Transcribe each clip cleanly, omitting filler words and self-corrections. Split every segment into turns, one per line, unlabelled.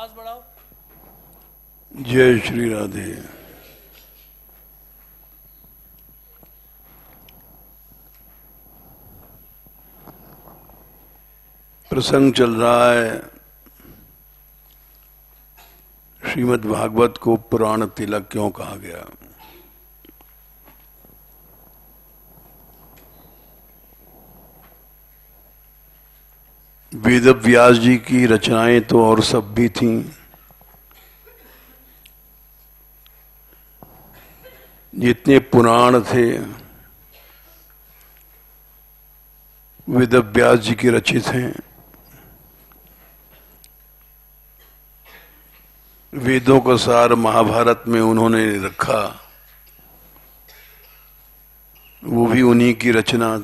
आवाज बढ़ाओ।
जय श्री राधे। प्रसंग चल रहा है, श्रीमद् भागवत को पुराण तिलक क्यों कहा गया। वेद व्यास जी की रचनाएं तो और सब भी थीं, जितने पुराण थे वेद व्यास जी की रचित हैं। वेदों का सार महाभारत में उन्होंने रखा, वो भी उन्हीं की रचना।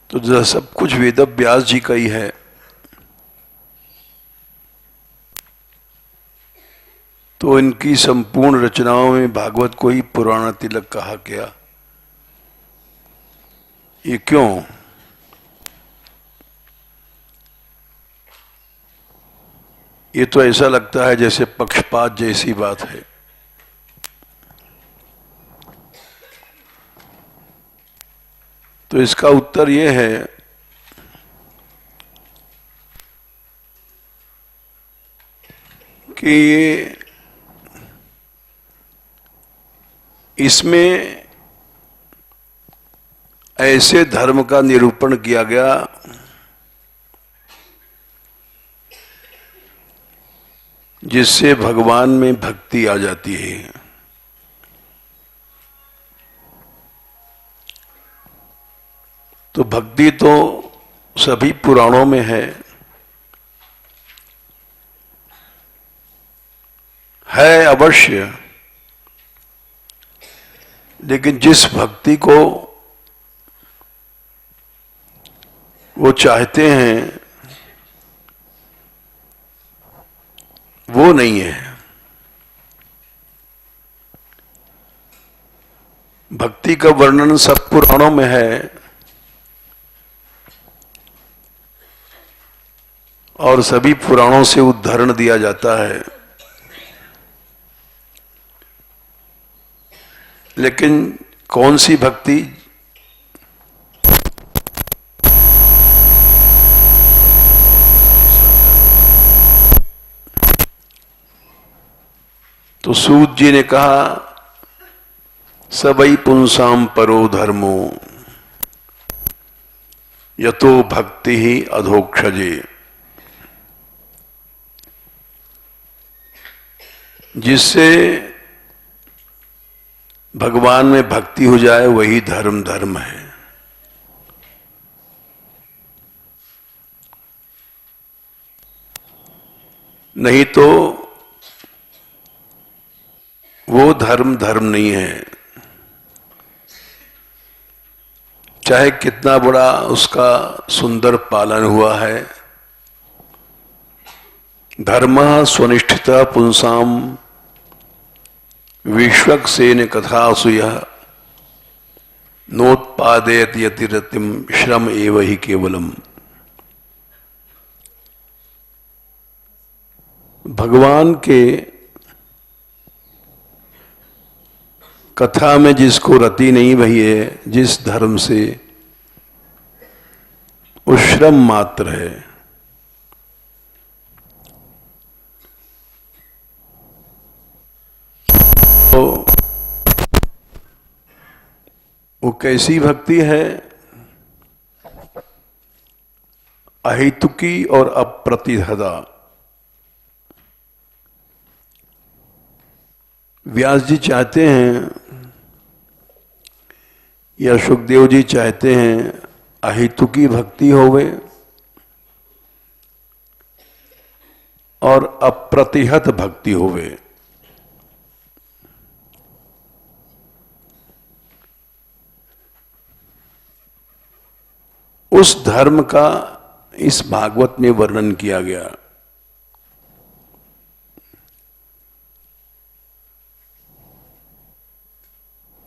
तो जो सब कुछ वेद व्यास जी का ही है, तो इनकी संपूर्ण रचनाओं में भागवत को ही पुराण तिलक कहा गया। ये क्यों? ये तो ऐसा लगता है जैसे पक्षपात जैसी बात है। तो इसका उत्तर ये है कि ये इसमें ऐसे धर्म का निरूपण किया गया जिससे भगवान में भक्ति आ जाती है। तो भक्ति तो सभी पुराणों में है अवश्य, लेकिन जिस भक्ति को वो चाहते हैं वो नहीं है। भक्ति का वर्णन सब पुराणों में है और सभी पुराणों से उदाहरण दिया जाता है, लेकिन कौन सी भक्ति? तो सूत जी ने कहा सबई पुंसाम परो धर्मो यतो भक्ति ही अधोक्षजे। जिससे भगवान में भक्ति हो जाए वही धर्म है। नहीं तो वो धर्म नहीं है, चाहे कितना बड़ा उसका सुंदर पालन हुआ है। धर्म स्वनिष्ठिता पुंसाम विश्वक्सेन कथासुय नोत्पादयत यतिरतिम श्रम एव ही केवलम। भगवान के कथा में जिसको रति नहीं भई है, जिस धर्म से, वो श्रम मात्र है। तो वो कैसी भक्ति है? अहेतुकी और अप्रतिहता। व्यास जी चाहते हैं या सुखदेव जी चाहते हैं अहेतुकी भक्ति होवे और अप्रतिहत भक्ति होवे। उस धर्म का इस भागवत में वर्णन किया गया।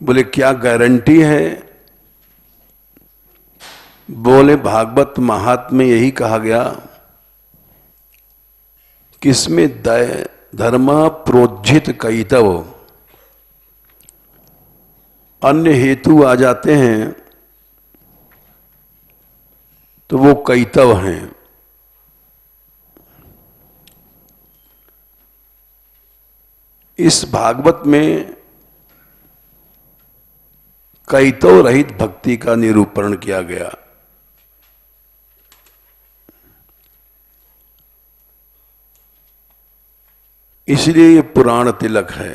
बोले क्या गारंटी है बोले भागवत महात्म्य में यही कहा गया कि इसमें धर्म प्रोज्झित कैतव, अन्य हेतु आ जाते हैं तो वो कैतव हैं। इस भागवत में कैतव रहित भक्ति का निरूपण किया गया। इसलिए ये पुराण तिलक है।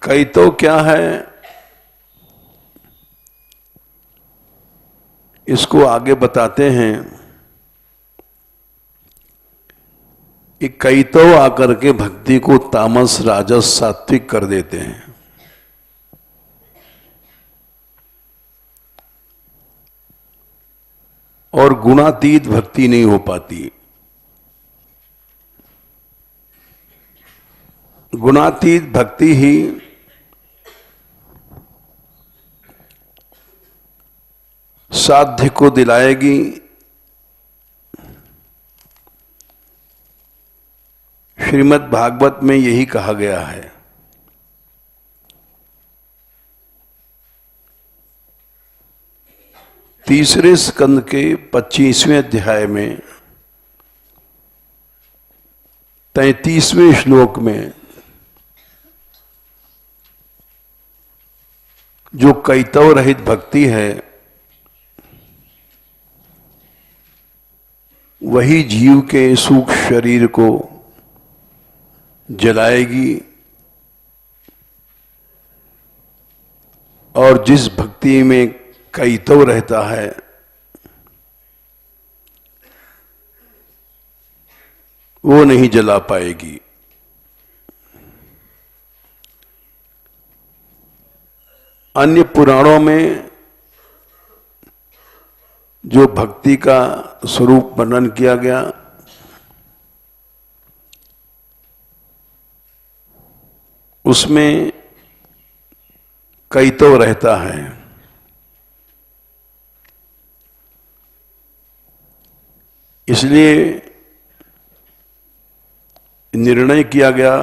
कैतव क्या है, इसको आगे बताते हैं कि कैतव आकर के भक्ति को तामस राजस सात्विक कर देते हैं। और गुणातीत भक्ति नहीं हो पाती। गुणातीत भक्ति ही साध्य को दिलाएगी। श्रीमद् भागवत में यही कहा गया है। तीसरे स्कंद के 25वें अध्याय में 33वें श्लोक में जो कैतव रहित भक्ति है वही जीव के सूक्ष्म शरीर को जलाएगी, और जिस भक्ति में कैतव रहता है वो नहीं जला पाएगी। अन्य पुराणों में जो भक्ति का स्वरूप वर्णन किया गया उसमें कैतव रहता है। इसलिए निर्णय किया गया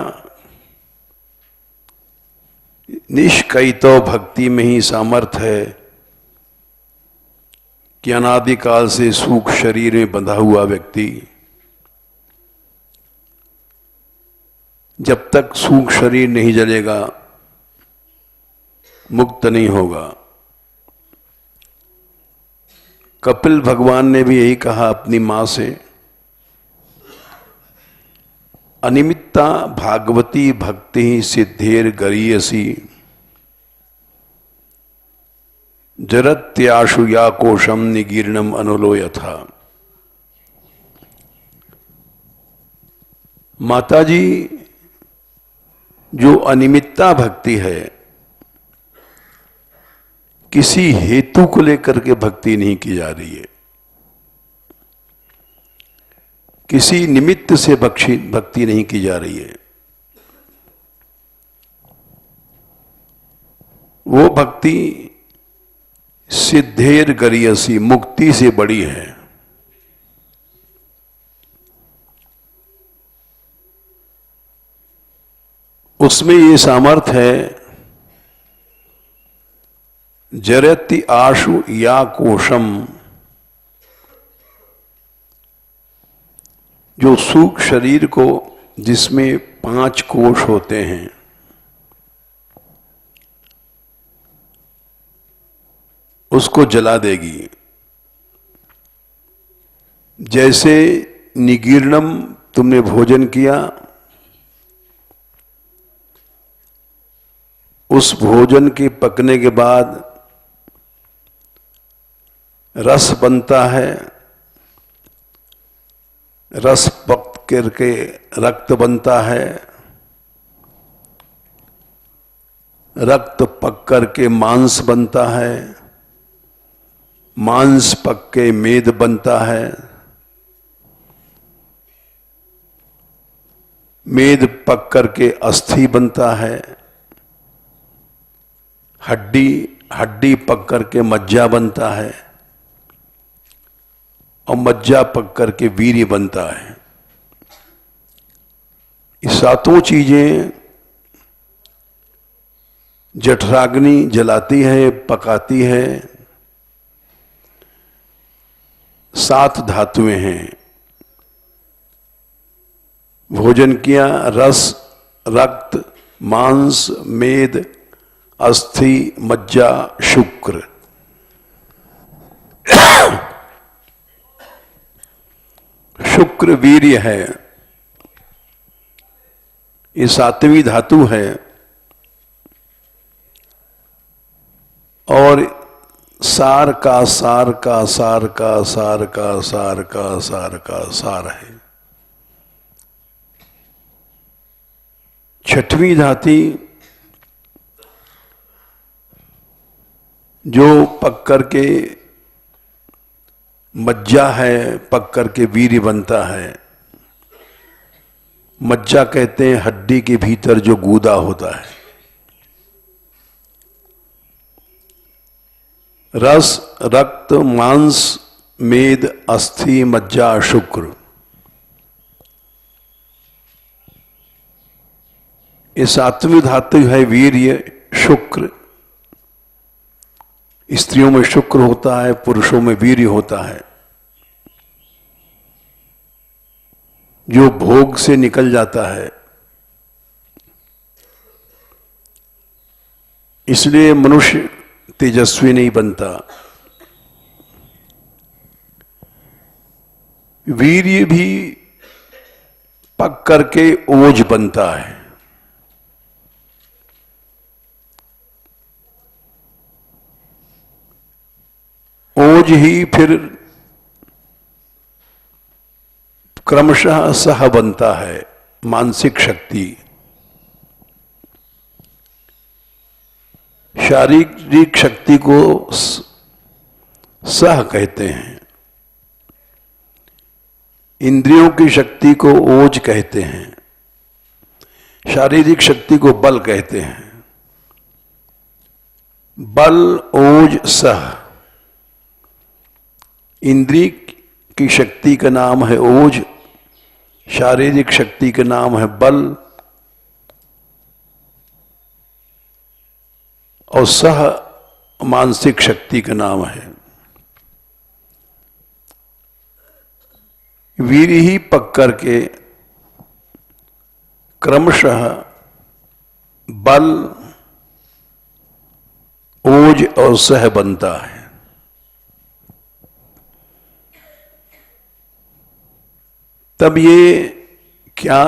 निष्कैतव भक्ति में ही सामर्थ्य है कि अनादिकाल से सूक्ष्म शरीर में बंधा हुआ व्यक्ति जब तक सूक्ष्म शरीर नहीं जलेगा मुक्त नहीं होगा। कपिल भगवान ने भी यही कहा अपनी मां से, अनिमित्ता भागवती भक्ति सिद्धेर गरीयसी जरत्याशु या कोशम निगीर्णम अनुलो यथा। माताजी, जो अनिमित्ता भक्ति है, किसी हेतु को लेकर के भक्ति नहीं की जा रही है, किसी निमित्त से भक्ति नहीं की जा रही है। वो भक्ति सिद्धेर गरीयसी, मुक्ति से बड़ी है। उसमें ये सामर्थ्य है, जरति आशु या कोशम, जो सूक्ष्म शरीर को, जिसमें 5 कोश होते हैं, उसको जला देगी। जैसे निगीर्णम, तुमने भोजन किया, उस भोजन के पकने के बाद रस बनता है, रस पक करके रक्त बनता है, रक्त पक करके मांस बनता है, मांस पक के मेद बनता है, मेद पक करके अस्थि बनता है, हड्डी पक करके मज्जा बनता है, और मज्जा पक करके वीर्य बनता है। ये सातों चीजें जठराग्नि जलाती है, पकाती है। 7 धातुएं हैं। भोजन किया, रस, रक्त, मांस, मेद, अस्थि, मज्जा, शुक्र। शुक्र वीर्य है, ये 7वीं धातु है। और सार का सार का सार का सार का सार का सार का सार है। 6वीं धातु जो पक करके मज्जा है, पक करके वीर्य बनता है। मज्जा कहते हैं हड्डी के भीतर जो गूदा होता है। रस, रक्त, मांस, मेद, अस्थि, मज्जा, शुक्र, ये 7वीं धातु है वीर्य, शुक्र। स्त्रियों में शुक्र होता है, पुरुषों में वीर्य होता है। जो भोग से निकल जाता है, इसलिए मनुष्य तेजस्वी नहीं बनता। वीर्य भी पक करके ओज बनता है। ओज ही फिर क्रमशः सह बनता है, मानसिक शक्ति। शारीरिक शक्ति को सह कहते हैं, इंद्रियों की शक्ति को ओज कहते हैं, शारीरिक शक्ति को बल कहते हैं। बल, ओज, सह। इंद्रिय की शक्ति का नाम है ओज, शारीरिक शक्ति का नाम है बल, और सह मानसिक शक्ति का नाम है। वीर्य ही पक करके क्रमशः बल, ओज और सह बनता है। तब ये क्या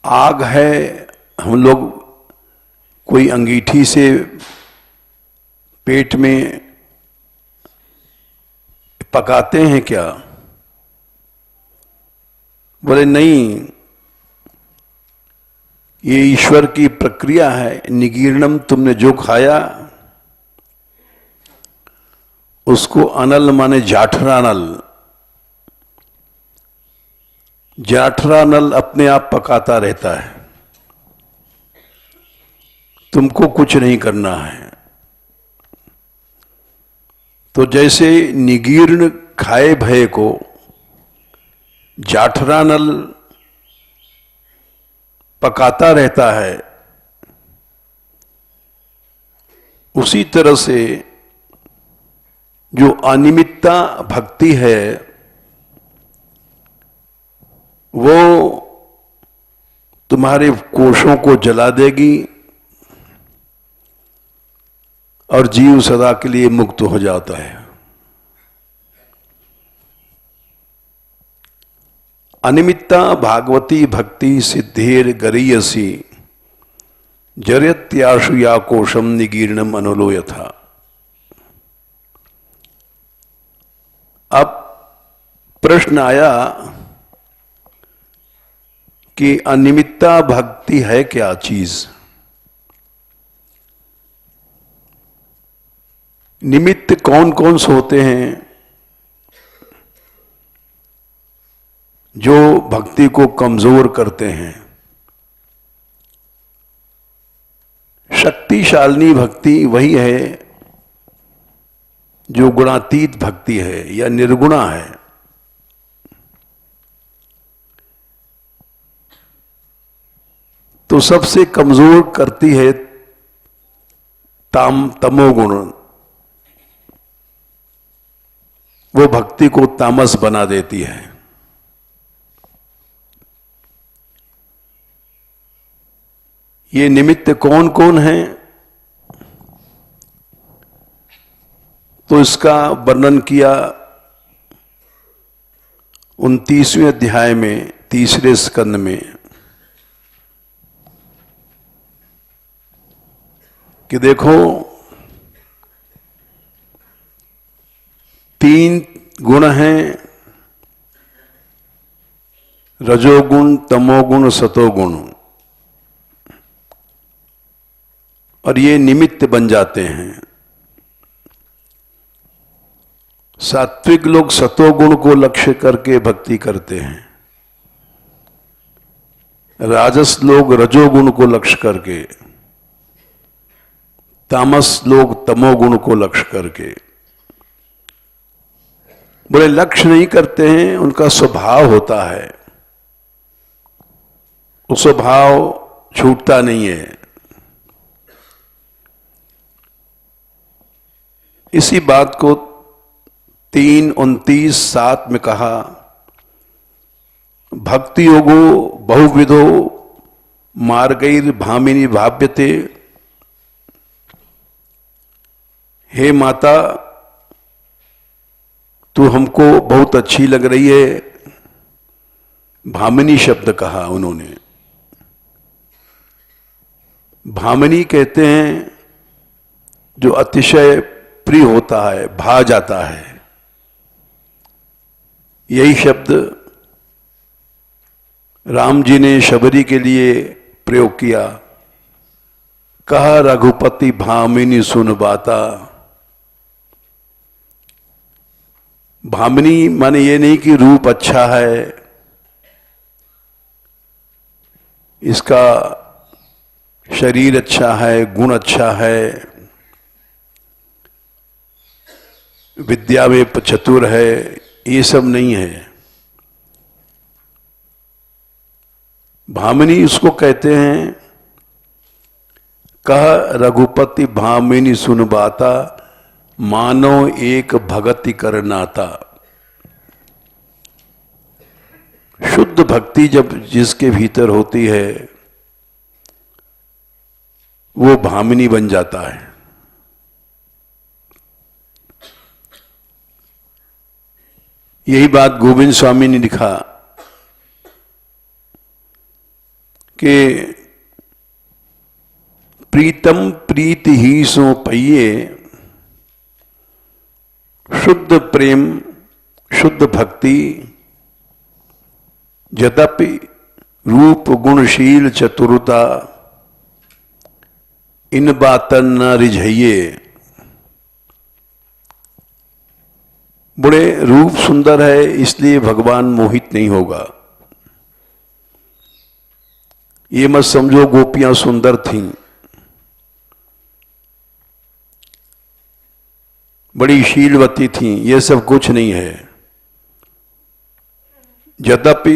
आग है? हम लोग कोई अंगीठी से पेट में पकाते हैं क्या? बोले नहीं, ये ईश्वर की प्रक्रिया है। निगीर्णम, तुमने जो खाया उसको अनल माने जाठरानल, जाठरानल अपने आप पकाता रहता है। तुमको कुछ नहीं करना है। तो जैसे निगीर्ण खाए भय को जाठरानल पकाता रहता है, उसी तरह से जो अनिमित्ता भक्ति है वो तुम्हारे कोशों को जला देगी और जीव सदा के लिए मुक्त हो जाता है। अनिमित्ता भागवती भक्ति सिद्धेर गरीयसी जरत्याशु या कोशम निगीर्णम अनुलो यथा। अब प्रश्न आया कि अनिमित्ता भक्ति है क्या चीज? निमित्त कौन कौन से होते हैं? जो भक्ति को कमजोर करते हैं। शक्तिशालिनी भक्ति वही है जो गुणातीत भक्ति है या निर्गुणा है। तो सबसे कमजोर करती है तमोगुण, वो भक्ति को तामस बना देती है। ये निमित्त कौन कौन है, तो इसका वर्णन किया 29वें अध्याय में 3रे स्कंद में कि देखो 3 गुण हैं, रजोगुण, तमोगुण, सतोगुण, और ये निमित्त बन जाते हैं। सात्विक लोग सतोगुण को लक्ष्य करके भक्ति करते हैं, राजस लोग रजोगुण को लक्ष्य करके, तामस लोग तमोगुण को लक्ष्य करके। बोले लक्ष्य नहीं करते हैं, उनका स्वभाव होता है, वो स्वभाव छूटता नहीं है। इसी बात को 3:29-7 में कहा, भक्ति योगो बहुविधो मार्गैर भामिनी भाव्यते। हे माता, तू हमको बहुत अच्छी लग रही है। भामिनी शब्द कहा उन्होंने। भामिनी कहते हैं जो अतिशय प्रिय होता है, भा जाता है। यही शब्द राम जी ने शबरी के लिए प्रयोग किया। कहा रघुपति भामिनी सुन बाता। भामिनी माने ये नहीं कि रूप अच्छा है, इसका शरीर अच्छा है, गुण अच्छा है, विद्या में चतुर है, ये सब नहीं है। भामिनी उसको कहते हैं, कह रघुपति भामिनी सुन बाता, मानो एक भगति कर नाता। शुद्ध भक्ति जब जिसके भीतर होती है वो भामिनी बन जाता है। यही बात गोविंद स्वामी ने लिखा कि प्रीतम प्रीति ही सो पइये, शुद्ध प्रेम शुद्ध भक्ति, यद्यपि रूप गुणशील चतुरता, इन बातन न रिझइये। बड़े रूप सुंदर है इसलिए भगवान मोहित नहीं होगा। ये मत समझो गोपियां सुंदर थीं, बड़ी शीलवती थीं, ये सब कुछ नहीं है। यद्यपि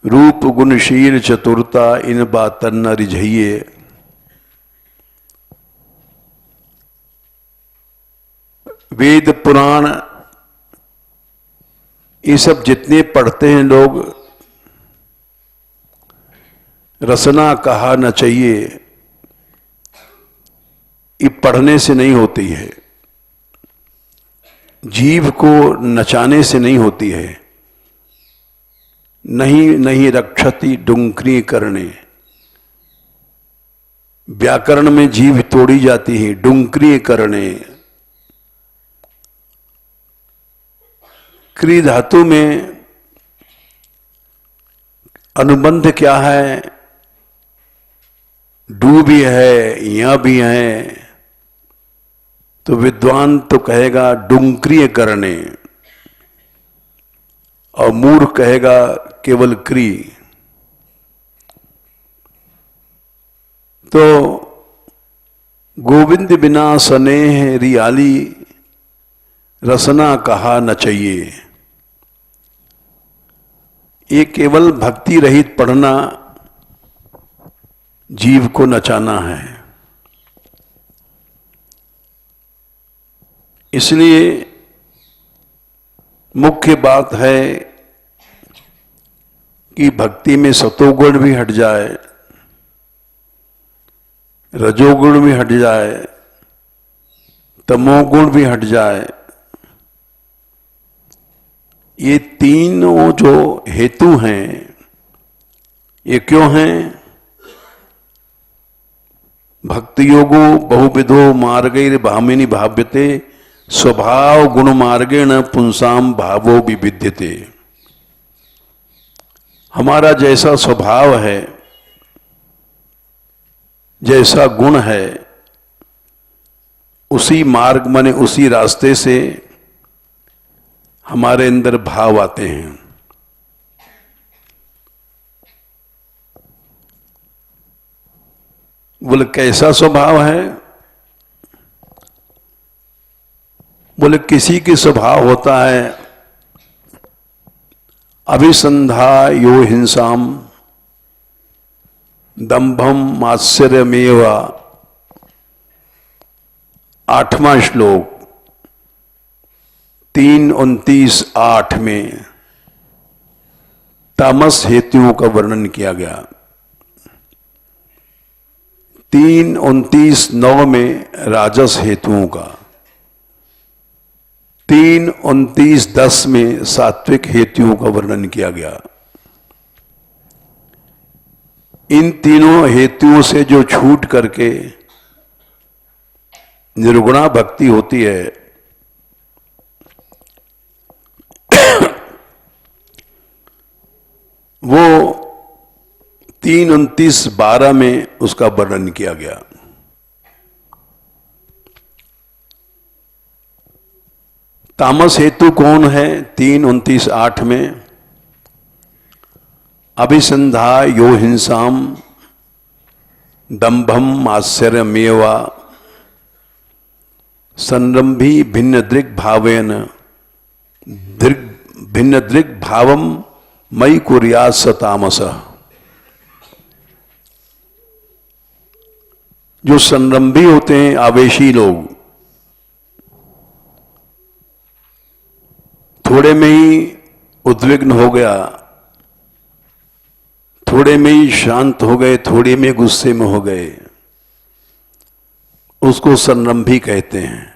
रूप गुणशील चतुरता, इन बातन न रिझइये। वेद पुराण ये सब जितने पढ़ते हैं लोग, रसना कहा न चाहिए, ये पढ़ने से नहीं होती है, जीव को नचाने से नहीं होती है। नहीं नहीं रक्षति डुंकरी करने, व्याकरण में जीव तोड़ी जाती है, डुंकरी करने। क्री धातु में अनुबंध क्या है, डू भी है, या भी है, तो विद्वान तो कहेगा डुंक्रिय करने। और मूर्ख कहेगा केवल क्री। तो गोविंद बिना स्नेह रियाली, रसना कहा न चाहिए। ये केवल भक्ति रहित पढ़ना जीव को नचाना है। इसलिए मुख्य बात है कि भक्ति में सतोगुण भी हट जाए, रजोगुण भी हट जाए, तमोगुण भी हट जाए। ये तीनों जो हेतु हैं, ये क्यों हैं? भक्ति योगो बहुविधो मार्गैर भामिनी भाव्यते, स्वभाव गुण मार्गेण पुंसाम भावो विविध्यते। हमारा जैसा स्वभाव है, जैसा गुण है, उसी मार्ग माने उसी रास्ते से हमारे अंदर भाव आते हैं। बोले कैसा स्वभाव है? बोले किसी के स्वभाव होता है अभिसंधा यो हिंसाम दंभम मात्सर्यमेवा। 8वां श्लोक 3:29-8 में तामस हेतुओं का वर्णन किया गया। 3:29-9 में राजस हेतुओं का, 3:29-10 में सात्विक हेतुओं का वर्णन किया गया। इन तीनों हेतुओं से जो छूट करके निर्गुणा भक्ति होती है, वो 3:29-12 में उसका वर्णन किया गया। तामस हेतु कौन है? 3:29-8 में अभिसंधा यो हिंसाम दंभम आश्चर्यमेवा संरंभी भिन्न दृक् भावेन भिन्न दृक् भावम मई कुर्यात् स तामसः। जो संरंभी होते हैं, आवेशी लोग, थोड़े में ही उद्विग्न हो गया, थोड़े में ही शांत हो गए, थोड़े में गुस्से में हो गए, उसको संरंभी कहते हैं।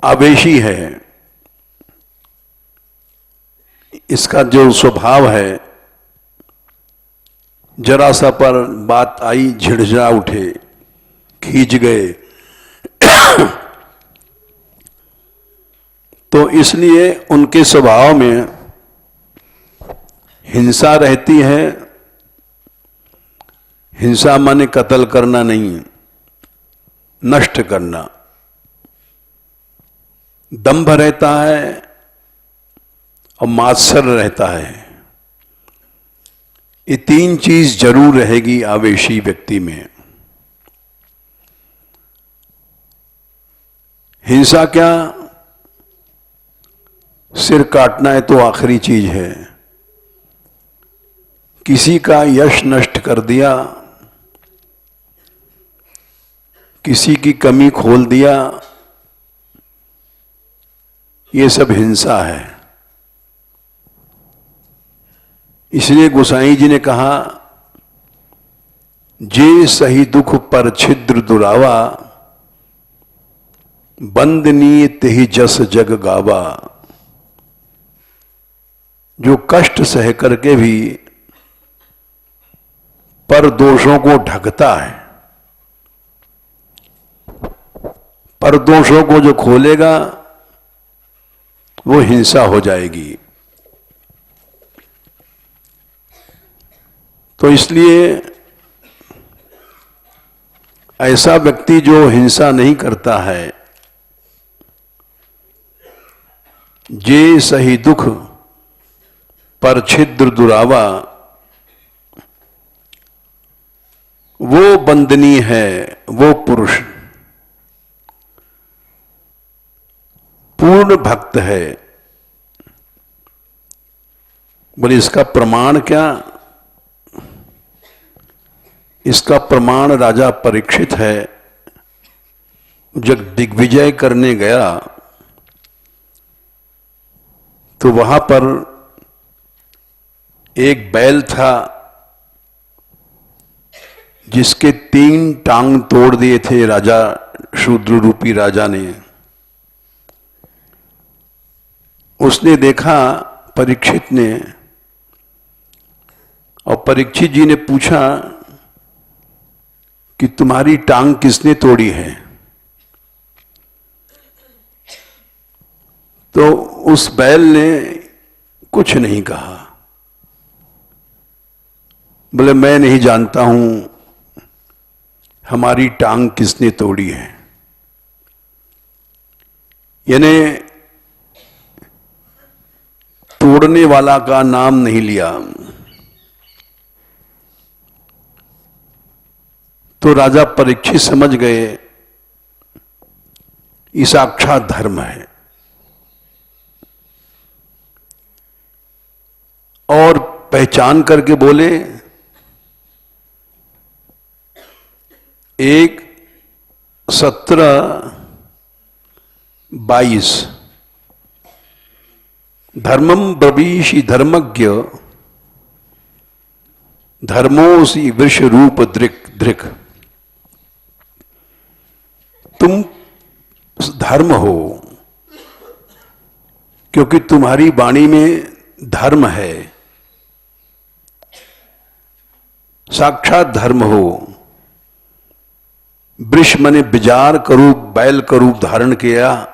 आवेशी है, इसका जो स्वभाव है, जरा सा पर बात आई झिड़झिड़ा उठे, खींच गए। तो इसलिए उनके स्वभाव में हिंसा रहती है। हिंसा माने कत्ल करना नहीं, नष्ट करना। दंभ रहता है और मात्सर्य रहता है। ये तीन चीज जरूर रहेगी आवेशी व्यक्ति में। हिंसा क्या? सिर काटना है तो आखिरी चीज है। किसी का यश नष्ट कर दिया, किसी की कमी खोल दिया, ये सब हिंसा है। इसलिए गोसाई जी ने कहा, जे सही दुख पर छिद्र दुरावा, बंदनी तेहि जस जग गावा। जो कष्ट सह करके भी पर दोषों को ढकता है, पर दोषों को जो खोलेगा वो हिंसा हो जाएगी। तो इसलिए ऐसा व्यक्ति जो हिंसा नहीं करता है, जे सही दुख पर छिद्र दुरावा, वो बंदनी है वो पुरुष पूर्ण भक्त है। बोले इसका प्रमाण क्या? इसका प्रमाण राजा परीक्षित है। जब दिग्विजय करने गया तो वहां पर एक बैल था जिसके 3 टांग तोड़ दिए थे राजा, शूद्र रूपी राजा ने। उसने देखा परीक्षित ने, और परीक्षित जी ने पूछा कि तुम्हारी टांग किसने तोड़ी है? तो उस बैल ने कुछ नहीं कहा। बोले मैं नहीं जानता हूं हमारी टांग किसने तोड़ी है। यानी तोड़ने वाला का नाम नहीं लिया। तो राजा परीक्षित समझ गए ये साक्षात धर्म है, और पहचान करके बोले 1:17-22 धर्मम ब्रवीषि धर्मज्ञ धर्मोसी वृष रूप दृक्। तुम धर्म हो क्योंकि तुम्हारी वाणी में धर्म है, साक्षात धर्म हो। वृष मने बिजार का रूप, बैल का रूप धारण किया,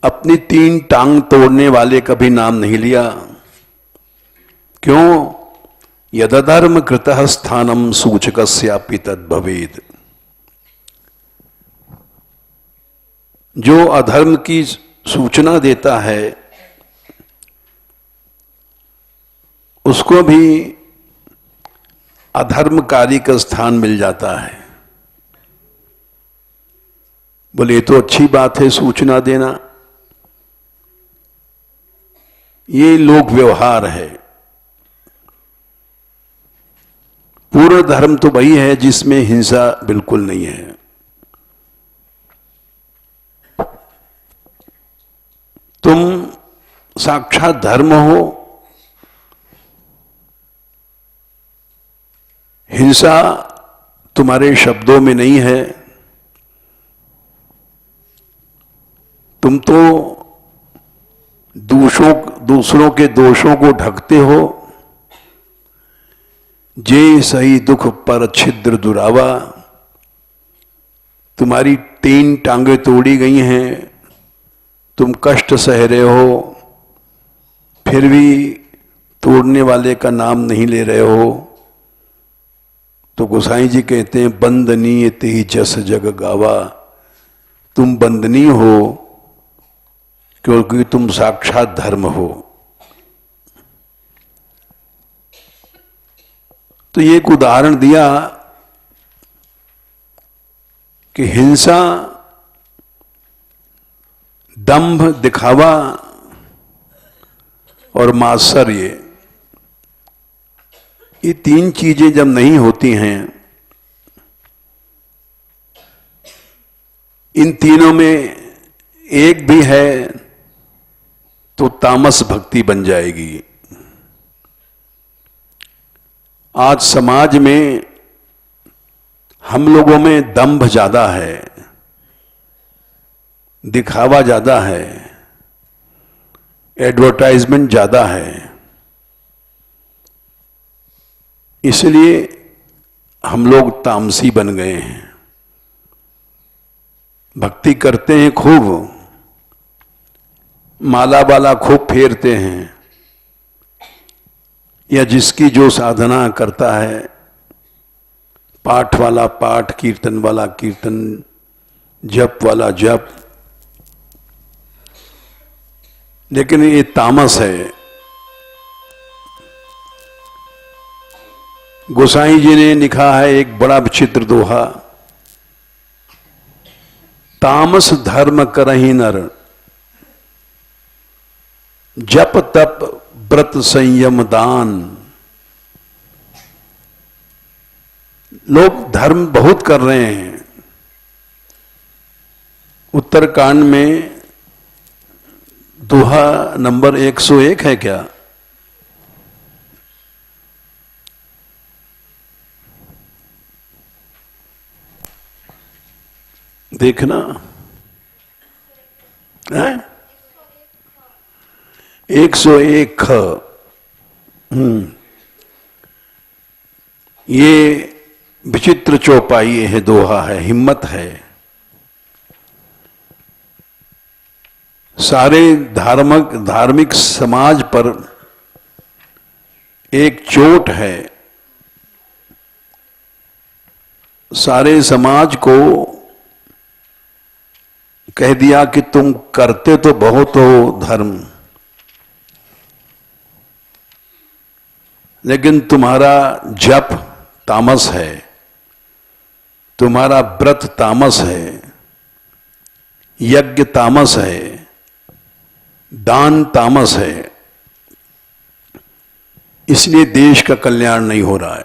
अपनी 3 टांग तोड़ने वाले का भी नाम नहीं लिया। क्यों? यदधर्म कृतः स्थानम सूचकस्यापि तद्भवेद। जो अधर्म की सूचना देता है उसको भी अधर्मकारी का स्थान मिल जाता है। बोले ये तो अच्छी बात है सूचना देना, ये लोक व्यवहार है। पूर्ण धर्म तो वही है जिसमें हिंसा बिल्कुल नहीं है। तुम साक्षात धर्म हो, हिंसा तुम्हारे शब्दों में नहीं है। तुम तो दूसरों के दोषों को ढकते हो। जे सही दुख पर छिद्र दुरावा, तुम्हारी 3 टांगे तोड़ी गई हैं, तुम कष्ट सह रहे हो, फिर भी तोड़ने वाले का नाम नहीं ले रहे हो। तो गोसाई जी कहते हैं बंदनीय ते जस जग गावा। तुम बंदनीय हो क्योंकि तुम साक्षात धर्म हो। तो ये एक उदाहरण दिया कि हिंसा, दंभ, दिखावा और मात्सर्य, ये 3 चीजें जब नहीं होती हैं, इन तीनों में एक भी है तो तामस भक्ति बन जाएगी। आज समाज में हम लोगों में दंभ ज्यादा है, दिखावा ज्यादा है, एडवर्टाइजमेंट ज्यादा है। इसलिए हम लोग तामसी बन गए हैं। भक्ति करते हैं खूब, माला वाला खूब फेरते हैं, या जिसकी जो साधना करता है, पाठ वाला पाठ, कीर्तन वाला कीर्तन, जप वाला जप, लेकिन ये तामस है। गोसाई जी ने लिखा है एक बड़ा विचित्र दोहा, तामस धर्म करहि नर, जप तप व्रत संयम दान। लोग धर्म बहुत कर रहे हैं। उत्तरकांड में दोहा नंबर 101 है क्या? देखना है 101 ख। ये विचित्र चौपाई है, दोहा है, हिम्मत है। सारे धार्मिक समाज पर एक चोट है। सारे समाज को कह दिया कि तुम करते तो बहुत हो धर्म, लेकिन तुम्हारा जप तामस है, तुम्हारा व्रत तामस है, यज्ञ तामस है, दान तामस है, इसलिए देश का कल्याण नहीं हो रहा है।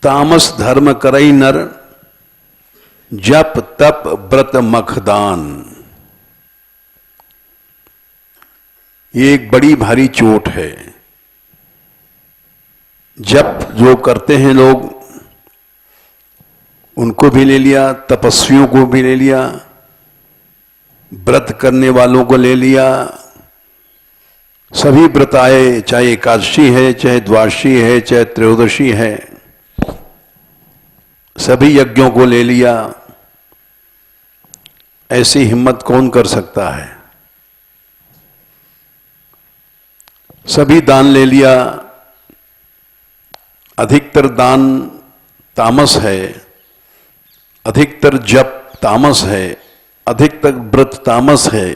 तामस धर्म करई नर, जप तप व्रत मखदान। ये एक बड़ी भारी चोट है। जप जो करते हैं लोग, उनको भी ले लिया, तपस्वियों को भी ले लिया, व्रत करने वालों को ले लिया। सभी व्रत आए, चाहे एकादशी है, चाहे द्वादशी है, चाहे त्रयोदशी है, सभी यज्ञों को ले लिया। ऐसी हिम्मत कौन कर सकता है? सभी दान ले लिया। अधिकतर दान तामस है, अधिकतर जप तामस है, अधिकतर व्रत तामस है।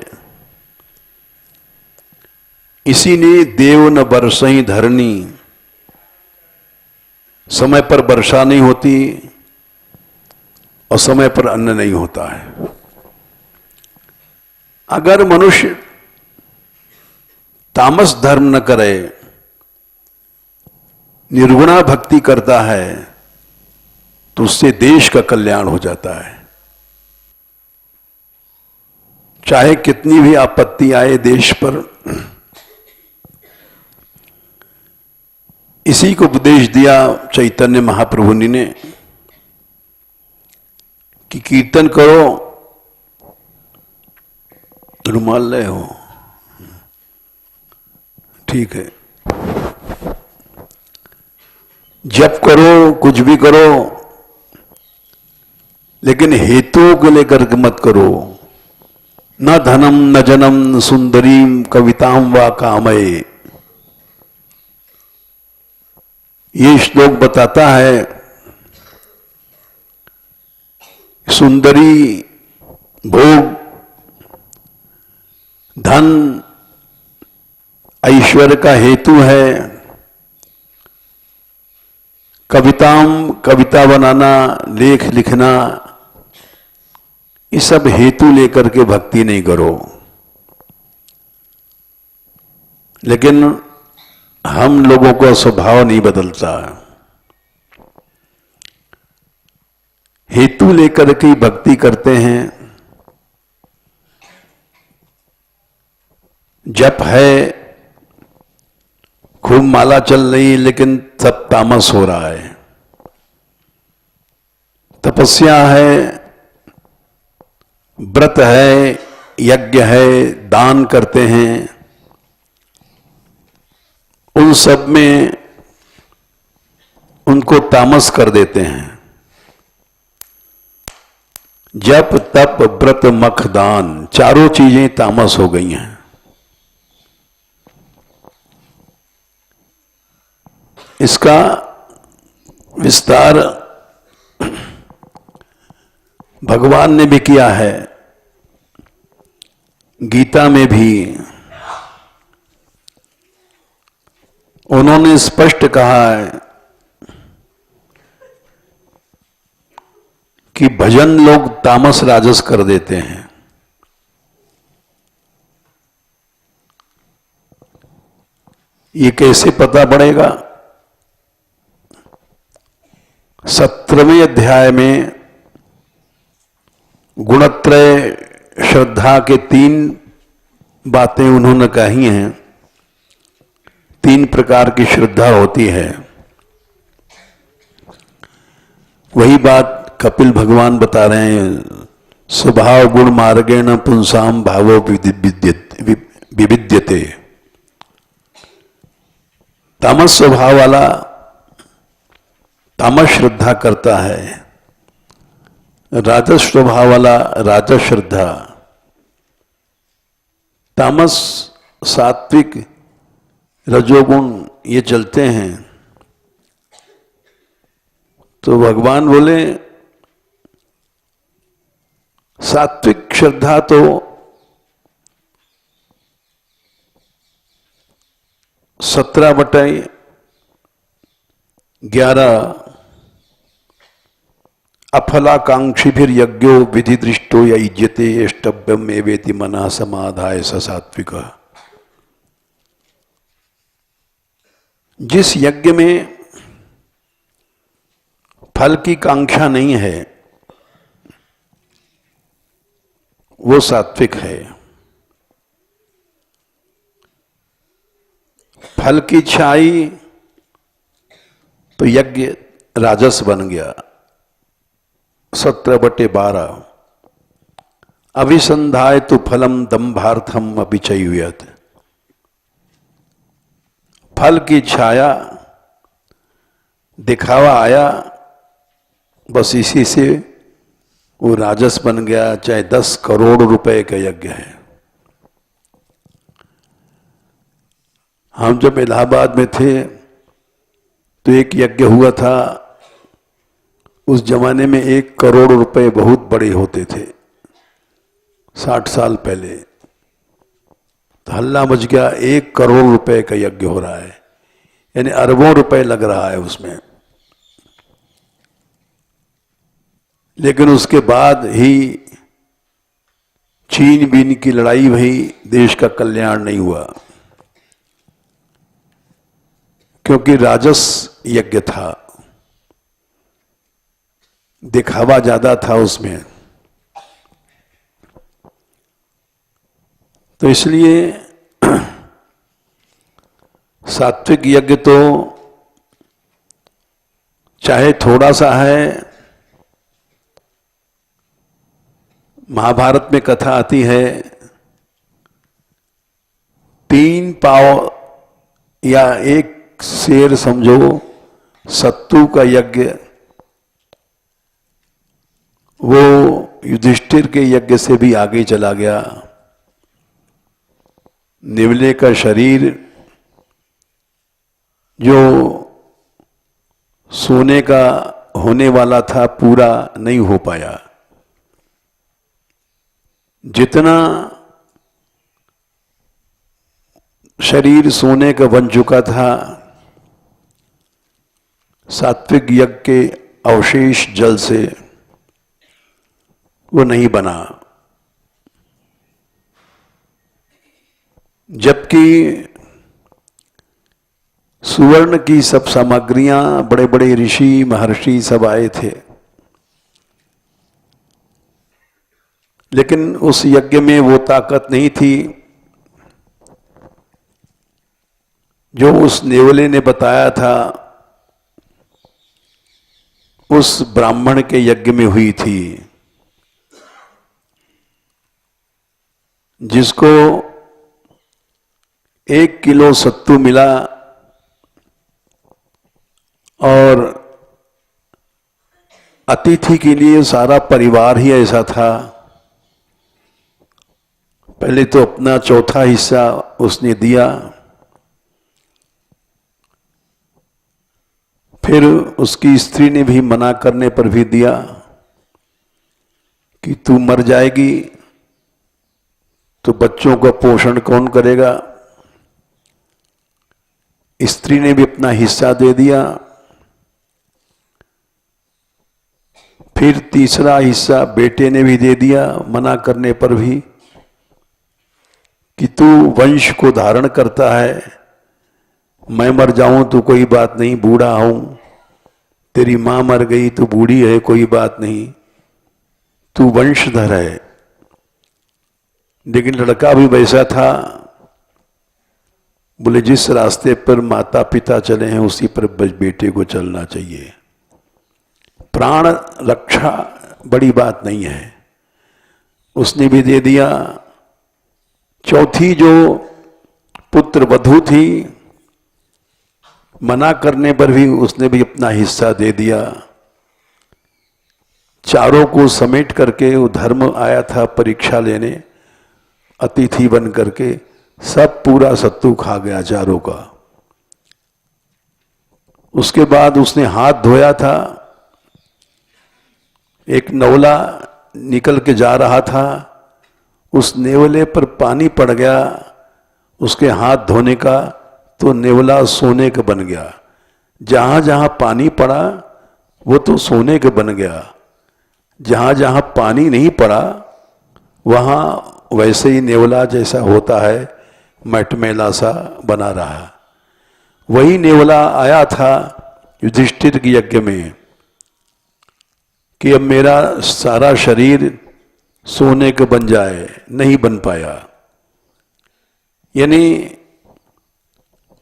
इसी ने देव न बरसई धरनी, समय पर वर्षा नहीं होती और समय पर अन्न नहीं होता है। अगर मनुष्य तामस धर्म न करे, निर्गुणा भक्ति करता है, तो उससे देश का कल्याण हो जाता है। चाहे कितनी भी आपत्ति आए देश पर, इसी को उपदेश दिया चैतन्य महाप्रभु ने कि कीर्तन करो। रुमाल ले हो, ठीक है, जप करो, कुछ भी करो, लेकिन हेतुओं को लेकर के मत करो। न धनम न जनम न सुंदरीम कविताम वा कामये। ये श्लोक बताता है सुंदरी, भोग, धन ऐश्वर्य का हेतु है। कविता बनाना, लेख लिखना, ये सब हेतु लेकर के भक्ति नहीं करो। लेकिन हम लोगों का स्वभाव नहीं बदलता। हेतु लेकर के भक्ति करते हैं। जप है, खूब माला चल रही, लेकिन सब तामस हो रहा है। तपस्या है, व्रत है, यज्ञ है, दान करते हैं, उन सब में उनको तामस कर देते हैं। जप तप व्रत मख दान, चारों चीजें तामस हो गई हैं। इसका विस्तार भगवान ने भी किया है। गीता में भी उन्होंने स्पष्ट कहा है कि भजन लोग तामस राजस कर देते हैं। ये कैसे पता पड़ेगा? 17वें अध्याय में गुणत्रय श्रद्धा के 3 बातें उन्होंने कही हैं। 3 प्रकार की श्रद्धा होती है। वही बात कपिल भगवान बता रहे हैं। स्वभाव गुण मार्गेण पुंसाम भावो विविद्यते। तामस स्वभाव वाला तामस श्रद्धा करता है, राजस स्वभाव वाला राजस श्रद्धा। तामस सात्विक रजोगुण ये चलते हैं। तो भगवान बोले सात्विक श्रद्धा तो 17/11 अफलाकांक्षी फिर यज्ञो विधि दृष्टो या इज्जते एष्टव्यम एवेति मना समाधाय स सात्विक। जिस यज्ञ में फल की कांक्षा नहीं है वो सात्विक है। फल की इच्छाई तो यज्ञ राजस बन गया। 17/12 अभिसंधाय तो फलम दंभार्थम अभिचयुयत। फल की छाया दिखावा आया, बस इसी से वो राजस बन गया। चाहे 10 करोड़ रुपए का यज्ञ है। हम जब इलाहाबाद में थे तो एक यज्ञ हुआ था। उस जमाने में 1 करोड़ रुपए बहुत बड़े होते थे। 60 साल पहले तो हल्ला मच गया, 1 करोड़ रुपए का यज्ञ हो रहा है, यानी अरबों रुपए लग रहा है उसमें। लेकिन उसके बाद ही चीन बीन की लड़ाई हुई, देश का कल्याण नहीं हुआ, क्योंकि राजस यज्ञ था, दिखावा ज्यादा था उसमें। तो इसलिए सात्विक यज्ञ तो चाहे थोड़ा सा है। महाभारत में कथा आती है, 3 पाव या 1 शेर समझो, सत्तू का यज्ञ वो युधिष्ठिर के यज्ञ से भी आगे चला गया। निवले का शरीर जो सोने का होने वाला था पूरा नहीं हो पाया। जितना शरीर सोने का बन चुका था, सात्विक यज्ञ के अवशेष जल से वो नहीं बना। जबकि सुवर्ण की सब सामग्रियां, बड़े बड़े ऋषि महर्षि सब आए थे, लेकिन उस यज्ञ में वो ताकत नहीं थी जो उस नेवले ने बताया था उस ब्राह्मण के यज्ञ में हुई थी, जिसको 1 किलो सत्तू मिला और अतिथि के लिए सारा परिवार ही ऐसा था। पहले तो अपना चौथा हिस्सा उसने दिया, फिर उसकी स्त्री ने भी मना करने पर भी दिया कि तू मर जाएगी तो बच्चों का पोषण कौन करेगा? स्त्री ने भी अपना हिस्सा दे दिया। फिर तीसरा हिस्सा बेटे ने भी दे दिया, मना करने पर भी, कि तू वंश को धारण करता है, मैं मर जाऊं तो कोई बात नहीं, बूढ़ा हूं, तेरी मां मर गई तो बूढ़ी है, कोई बात नहीं, तू वंशधर है। लेकिन लड़का भी वैसा था, बोले जिस रास्ते पर माता पिता चले हैं उसी पर बेटे को चलना चाहिए। प्राण रक्षा बड़ी बात नहीं है, उसने भी दे दिया। चौथी जो पुत्र वधू थी, मना करने पर भी उसने भी अपना हिस्सा दे दिया। चारों को समेट करके वो धर्म आया था परीक्षा लेने, अतिथि बन करके, सब पूरा सत्तू खा गया चारों का। उसके बाद उसने हाथ धोया था, एक नवला निकल के जा रहा था, उस नेवले पर पानी पड़ गया उसके हाथ धोने का, तो नेवला सोने का बन गया। जहां जहां पानी पड़ा वो तो सोने का बन गया, जहां जहां पानी नहीं पड़ा वहां वैसे ही नेवला जैसा होता है, मटमैला सा बना रहा। वही नेवला आया था युधिष्ठिर के यज्ञ में कि अब मेरा सारा शरीर सोने का बन जाए, नहीं बन पाया। यानी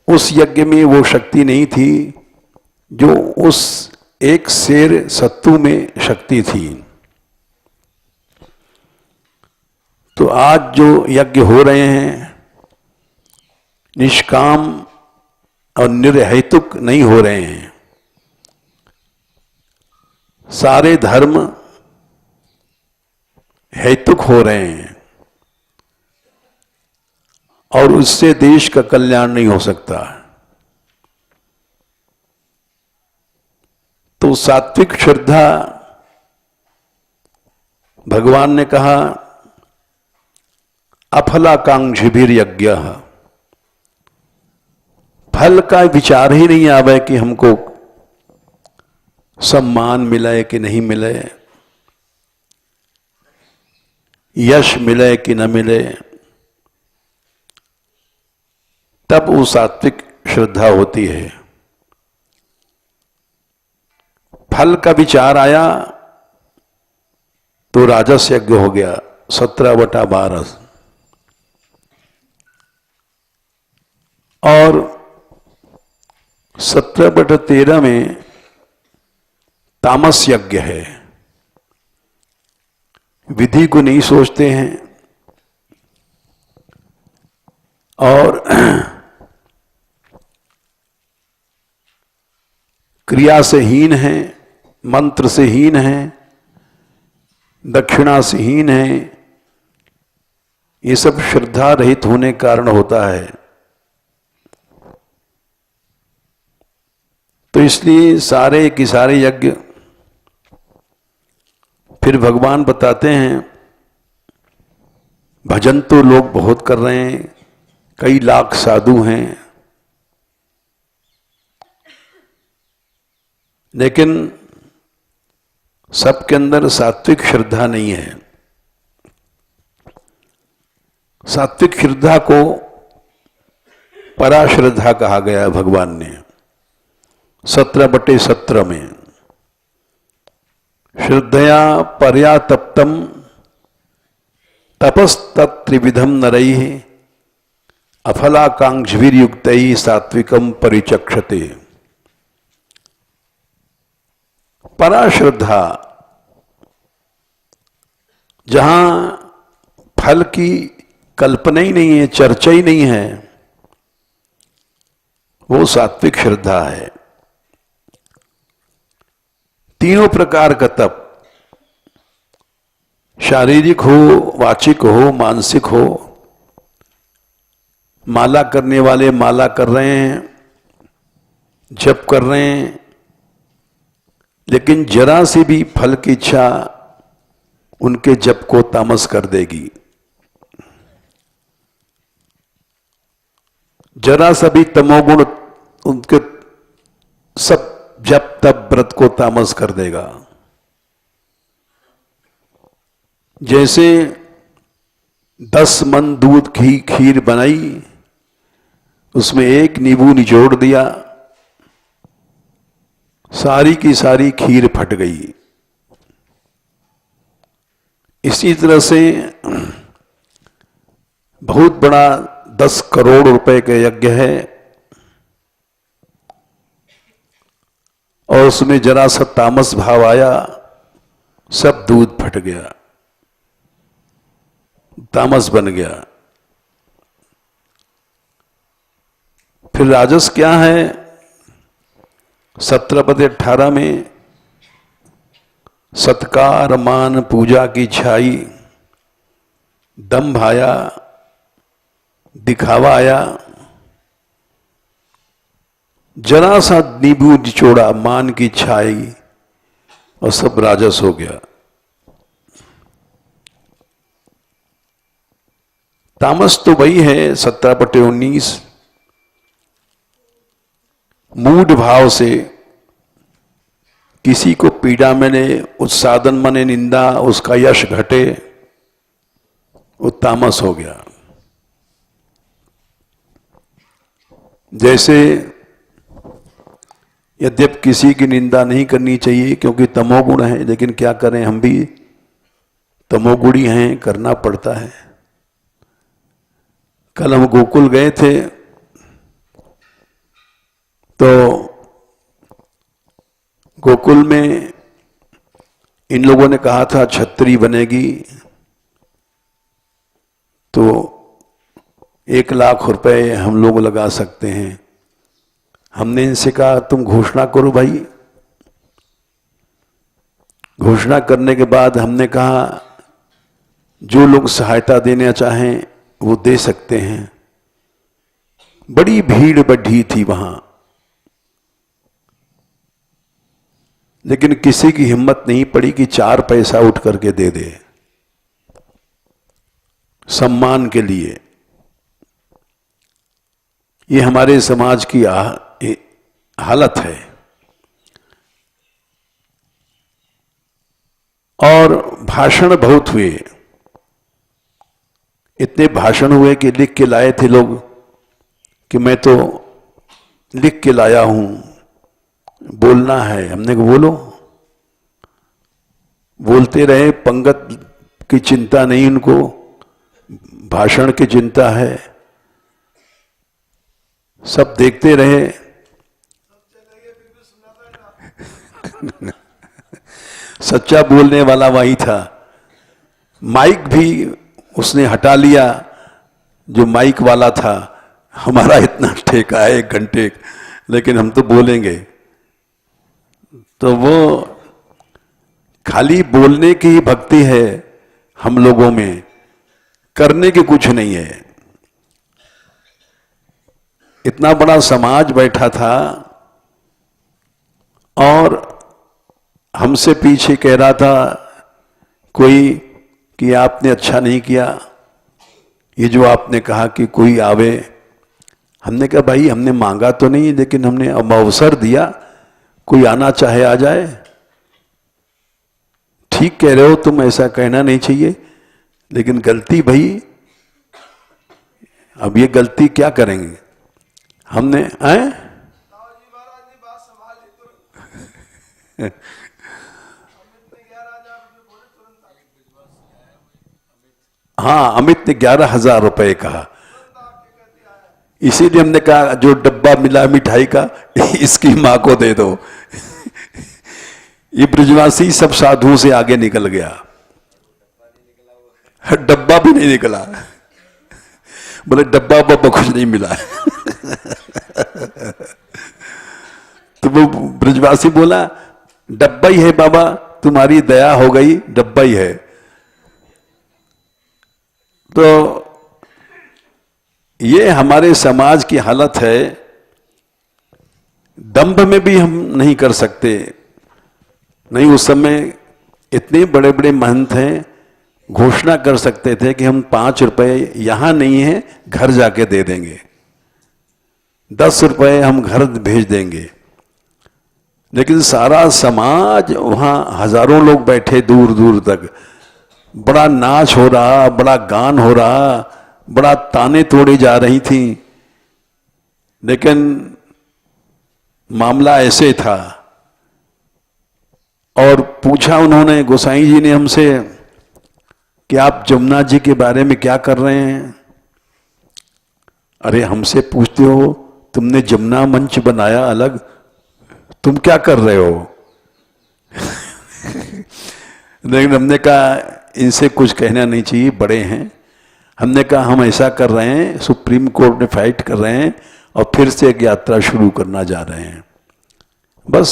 उस यज्ञ में वो शक्ति नहीं थी जो उस एक शेर सत्तू में शक्ति थी। तो आज जो यज्ञ हो रहे हैं निष्काम और निर्हेतुक नहीं हो रहे हैं। सारे धर्म हेतुक हो रहे हैं और उससे देश का कल्याण नहीं हो सकता। तो सात्विक श्रद्धा, भगवान ने कहा अफलाकांक्षिभिर यज्ञ, फल का विचार ही नहीं आवे कि हमको सम्मान मिले कि नहीं मिले, यश मिले कि न मिले, तब वो सात्विक श्रद्धा होती है। फल का विचार आया तो राजस यज्ञ हो गया 17/12 और 17/13 में तामस यज्ञ है। विधि को नहीं सोचते हैं और क्रिया से हीन है, मंत्र से हीन है, दक्षिणा से हीन है। ये सब श्रद्धा रहित होने के कारण होता है। तो इसलिए सारे के सारे यज्ञ फिर भगवान बताते हैं, भजन तो लोग बहुत कर रहे हैं, कई लाख साधु हैं, लेकिन सबके अंदर सात्विक श्रद्धा नहीं है। सात्विक श्रद्धा को पराश्रद्धा कहा गया है भगवान ने 17/17 में। श्रद्धया पर्यातप्तम तपस्तत्त्रिविधम नरैः अफलाकांक्षिभिर्युक्तैः सात्विकम परिचक्षते। पराश्रद्धा, जहां फल की कल्पना ही नहीं है, चर्चा ही नहीं है, वो सात्विक श्रद्धा है। तीनों प्रकार का तप, शारीरिक हो, वाचिक हो, मानसिक हो। माला करने वाले माला कर रहे हैं, जप कर रहे हैं, लेकिन जरा सी भी फल की इच्छा उनके जप को तामस कर देगी। जरा सा भी तमोगुण उनके सब जब तब व्रत को तामस कर देगा। जैसे 10 मन दूध की खीर बनाई, उसमें 1 नींबू निचोड़ दिया, सारी की सारी खीर फट गई। इसी तरह से बहुत बड़ा 10 करोड़ रुपए का यज्ञ है और उसमें जरा सा तामस भाव आया, सब दूध फट गया, तामस बन गया। फिर राजस क्या है? 17-18 में सत्कार मान पूजा की छाई, दंभ आया, दिखावा आया, जरा सा नींबू निचोड़ा, मान की छाई और सब राजस हो गया। तामस तो वही है 17/19, मूढ़ भाव से किसी को पीड़ा मिले, उत्सादन मने निंदा, उसका यश घटे, वो तामस हो गया। जैसे यद्यप किसी की निंदा नहीं करनी चाहिए क्योंकि तमोगुण है, लेकिन क्या करें, हम भी तमोगुणी हैं, करना पड़ता है। कल हम गोकुल गए थे तो गोकुल में इन लोगों ने कहा था छतरी बनेगी तो 1 लाख रुपए हम लोग लगा सकते हैं। हमने इनसे कहा तुम घोषणा करो भाई। घोषणा करने के बाद हमने कहा जो लोग सहायता देना चाहें वो दे सकते हैं। बड़ी भीड़ बढ़ी थी वहां, लेकिन किसी की हिम्मत नहीं पड़ी कि 4 पैसा उठ करके दे दे सम्मान के लिए। ये हमारे समाज की हालत है। और भाषण बहुत हुए, इतने भाषण हुए कि लिख के लाए थे लोग कि मैं तो लिख के लाया हूं, बोलना है। हमने कहा बोलो। बोलते रहे, पंगत की चिंता नहीं उनको, भाषण की चिंता है। सब देखते रहे। सच्चा बोलने वाला वही था। माइक भी उसने हटा लिया जो माइक वाला था। हमारा इतना ठेका है 1 घंटे, लेकिन हम तो बोलेंगे। तो वो खाली बोलने की ही भक्ति है हम लोगों में, करने की कुछ नहीं है। इतना बड़ा समाज बैठा था और हमसे पीछे कह रहा था कोई कि आपने अच्छा नहीं किया, ये जो आपने कहा कि कोई आवे। हमने कहा भाई हमने मांगा तो नहीं, लेकिन हमने अब अवसर दिया, कोई आना चाहे आ जाए। ठीक कह रहे हो तुम, ऐसा कहना नहीं चाहिए, लेकिन गलती भाई, अब ये गलती क्या करेंगे हमने आए। हाँ, अमित ने 11,000 रुपए कहा। इसीलिए हमने कहा जो डब्बा मिला मिठाई का इसकी मां को दे दो। ये ब्रजवासी सब साधुओं से आगे निकल गया, डब्बा भी नहीं निकला। बोले डब्बा बब्बा कुछ नहीं मिला। तो वो ब्रजवासी बोला डब्बा ही है बाबा, तुम्हारी दया हो गई, डब्बा ही है। तो ये हमारे समाज की हालत है। दंभ में भी हम नहीं कर सकते। नहीं, उस समय इतने बड़े बड़े महंत हैं, घोषणा कर सकते थे कि हम 5 रुपए यहां नहीं है, घर जाके दे देंगे। 10 रुपए हम घर भेज देंगे। लेकिन सारा समाज वहां, हजारों लोग बैठे दूर दूर तक, बड़ा नाच हो रहा, बड़ा गान हो रहा, बड़ा ताने तोड़ी जा रही थी। लेकिन मामला ऐसे था। और पूछा उन्होंने, गोसाई जी ने हमसे, कि आप जमुना जी के बारे में क्या कर रहे हैं? अरे हमसे पूछते हो, तुमने जमुना मंच बनाया अलग, तुम क्या कर रहे हो? लेकिन हमने कहा इनसे कुछ कहना नहीं चाहिए, बड़े हैं। हमने कहा हम ऐसा कर रहे हैं, सुप्रीम कोर्ट में फाइट कर रहे हैं और फिर से एक यात्रा शुरू करना जा रहे हैं। बस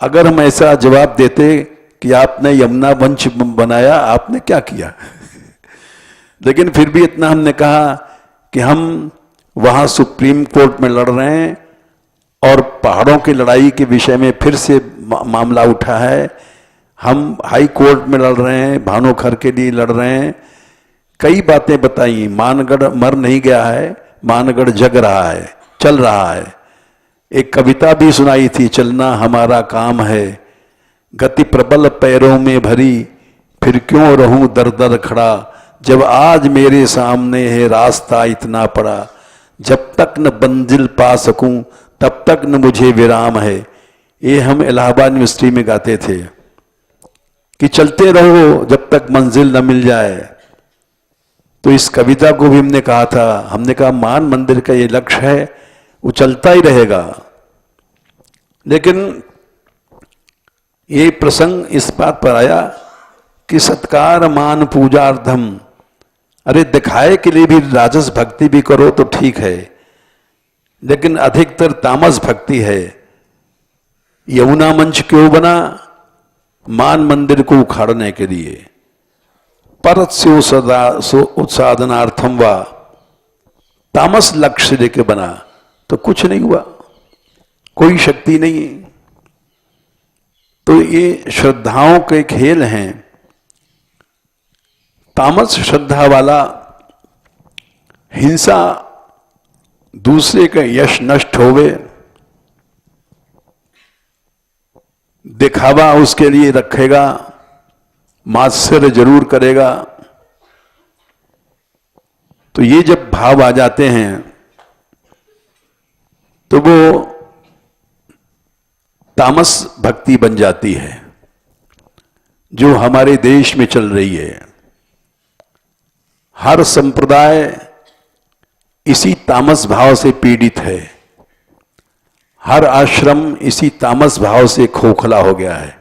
अगर हम ऐसा जवाब देते कि आपने यमुना मंच बनाया, आपने क्या किया? लेकिन फिर भी इतना हमने कहा कि हम वहां सुप्रीम कोर्ट में लड़ रहे हैं और पहाड़ों की लड़ाई के विषय में फिर से मामला उठा है। हम हाई कोर्ट में लड़ रहे हैं, भानोखर के लिए लड़ रहे हैं। कई बातें बताई। मानगढ़ मर नहीं गया है, मानगढ़ जग रहा है, चल रहा है। एक कविता भी सुनाई थी, चलना हमारा काम है, गति प्रबल पैरों में भरी, फिर क्यों रहूं दर दर खड़ा, जब आज मेरे सामने है रास्ता इतना पड़ा, जब तक न मंजिल पा सकूं तब तक न मुझे विराम है। ये हम इलाहाबाद यूनिवर्सिटी में गाते थे कि चलते रहो जब तक मंजिल न मिल जाए। तो इस कविता को भी हमने कहा था, हमने कहा मान मंदिर का ये लक्ष्य है, वो चलता ही रहेगा। लेकिन ये प्रसंग इस बात पर आया कि सत्कार मान पूजार्थम, अरे दिखाए के लिए भी राजस भक्ति भी करो तो ठीक है, लेकिन अधिकतर तामस भक्ति है। यमुना मंच क्यों बना? मान मंदिर को उखाड़ने के लिए। परस्यों उत्साधनार्थम व तामस लक्ष्य लेके बना तो कुछ नहीं हुआ, कोई शक्ति नहीं। तो ये श्रद्धाओं के खेल हैं। तामस श्रद्धा वाला हिंसा, दूसरे का यश नष्ट होवे, दिखावा उसके लिए रखेगा, मात्सर्य जरूर करेगा। तो ये जब भाव आ जाते हैं तो वो तामस भक्ति बन जाती है, जो हमारे देश में चल रही है। हर संप्रदाय इसी तामस भाव से पीड़ित है, हर आश्रम इसी तामस भाव से खोखला हो गया है।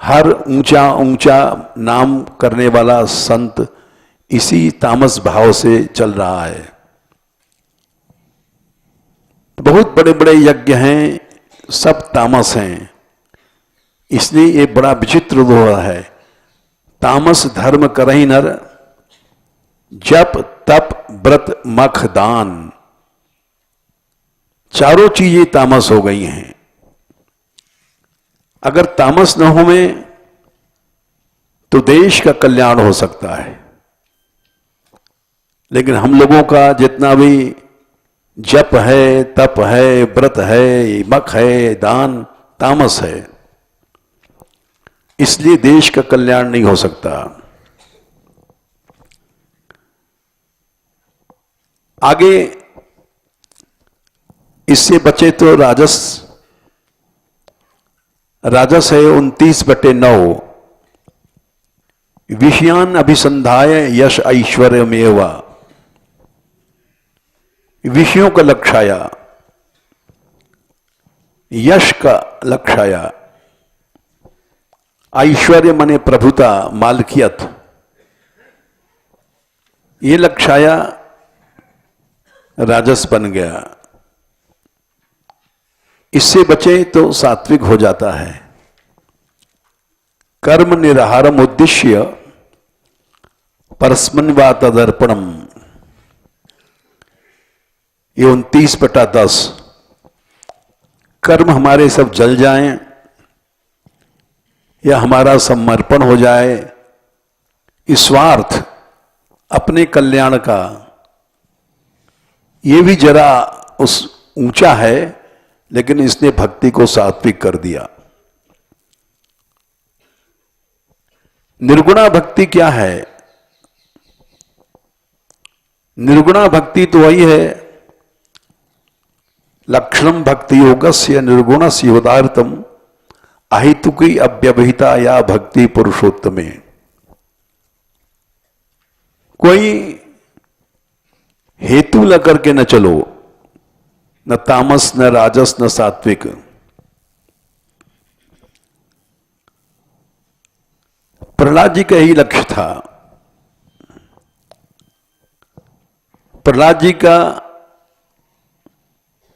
हर ऊंचा ऊंचा नाम करने वाला संत इसी तामस भाव से चल रहा है। बहुत बड़े बड़े यज्ञ हैं, सब तामस हैं। इसलिए ये बड़ा विचित्र दोहा है, तामस धर्म करहि नर, जप तप व्रत मख दान। चारों चीजें तामस हो गई हैं। अगर तामस न हो में तो देश का कल्याण हो सकता है, लेकिन हम लोगों का जितना भी जप है, तप है, व्रत है, मख है, दान, तामस है। इसलिए देश का कल्याण नहीं हो सकता। आगे इससे बचे तो राजस, राजस है 29/9, विषयान अभिसंधाय यश ऐश्वर्य मेवा। विषयों का लक्ष्याया, यश का लक्ष्याया, ऐश्वर्य माने प्रभुता, मालकियत, ये लक्ष्याया राजस बन गया। इससे बचे तो सात्विक हो जाता है। कर्म निराहारम उद्देश्य परस्मन वा तदर्पणम, ये 29/10। कर्म हमारे सब जल जाएं या हमारा समर्पण हो जाए, इस स्वार्थ अपने कल्याण का, ये भी जरा उस ऊंचा है, लेकिन इसने भक्ति को सात्विक कर दिया। निर्गुणा भक्ति क्या है? निर्गुणा भक्ति तो वही है, लक्षणम भक्ति योगस्य निर्गुणस्य उदारतम अहितुकी अव्यवहिता या भक्ति पुरुषोत्तमे। कोई हेतु लेकर के न चलो, न तामस न राजस न सात्विक। प्रहलाद जी का यही लक्ष्य था। प्रहलाद जी का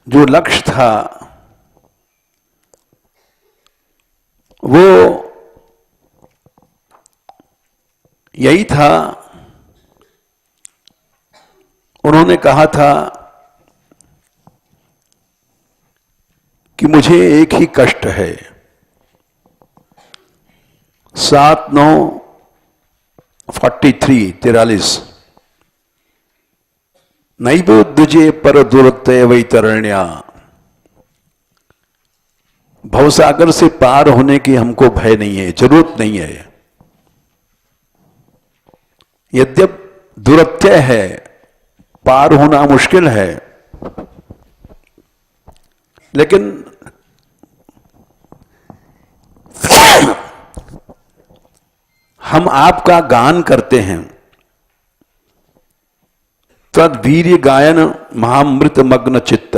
जो लक्ष्य था वो यही था। उन्होंने कहा था कि मुझे एक ही कष्ट है, 7-9-43 नैव द्विजे पर दुरत्य वैतरण्या। भवसागर से पार होने की हमको भय नहीं है, जरूरत नहीं है। यद्यप दुरत्य है, पार होना मुश्किल है, लेकिन हम आपका गान करते हैं। तद वीर्य गायन महामृत मग्न चित्त,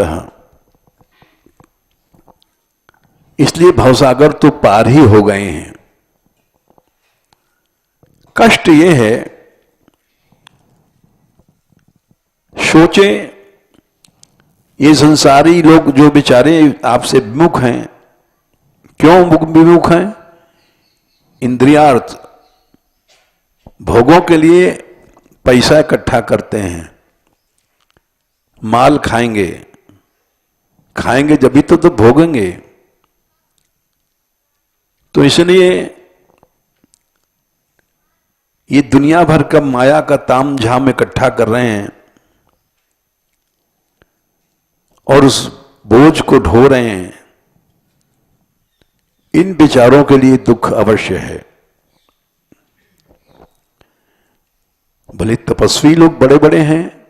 इसलिए भवसागर तो पार ही हो गए हैं। कष्ट ये है, सोचें ये संसारी लोग जो बेचारे आपसे विमुख हैं, क्यों विमुख हैं? इंद्रियार्थ, भोगों के लिए पैसा इकट्ठा करते हैं, माल खाएंगे, खाएंगे जब तो भोगेंगे। तो इसलिए ये दुनिया भर का माया का ताम झाम इकट्ठा कर रहे हैं और उस बोझ को ढो रहे हैं। इन विचारों के लिए दुख अवश्य है। भले तपस्वी लोग बड़े बड़े हैं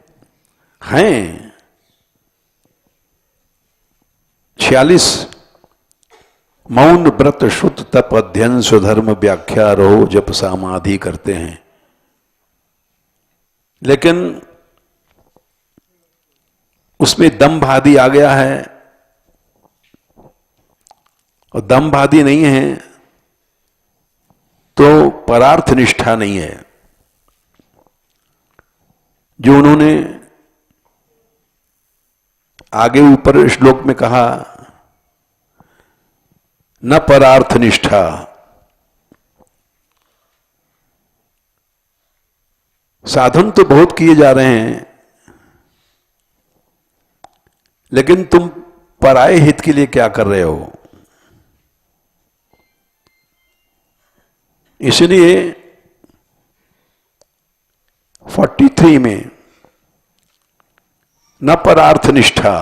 46 मौन व्रत शुद्ध तप अध्ययन स्वधर्म व्याख्या रहो जप समाधि करते हैं, लेकिन उसमें दम्भ आदि आ गया है। और दम्भ आदि नहीं है तो परार्थ निष्ठा नहीं है। जो उन्होंने आगे ऊपर श्लोक में कहा, न परार्थ निष्ठा। साधन तो बहुत किए जा रहे हैं, लेकिन तुम पराये हित के लिए क्या कर रहे हो? इसलिए 43 में न परार्थ निष्ठा,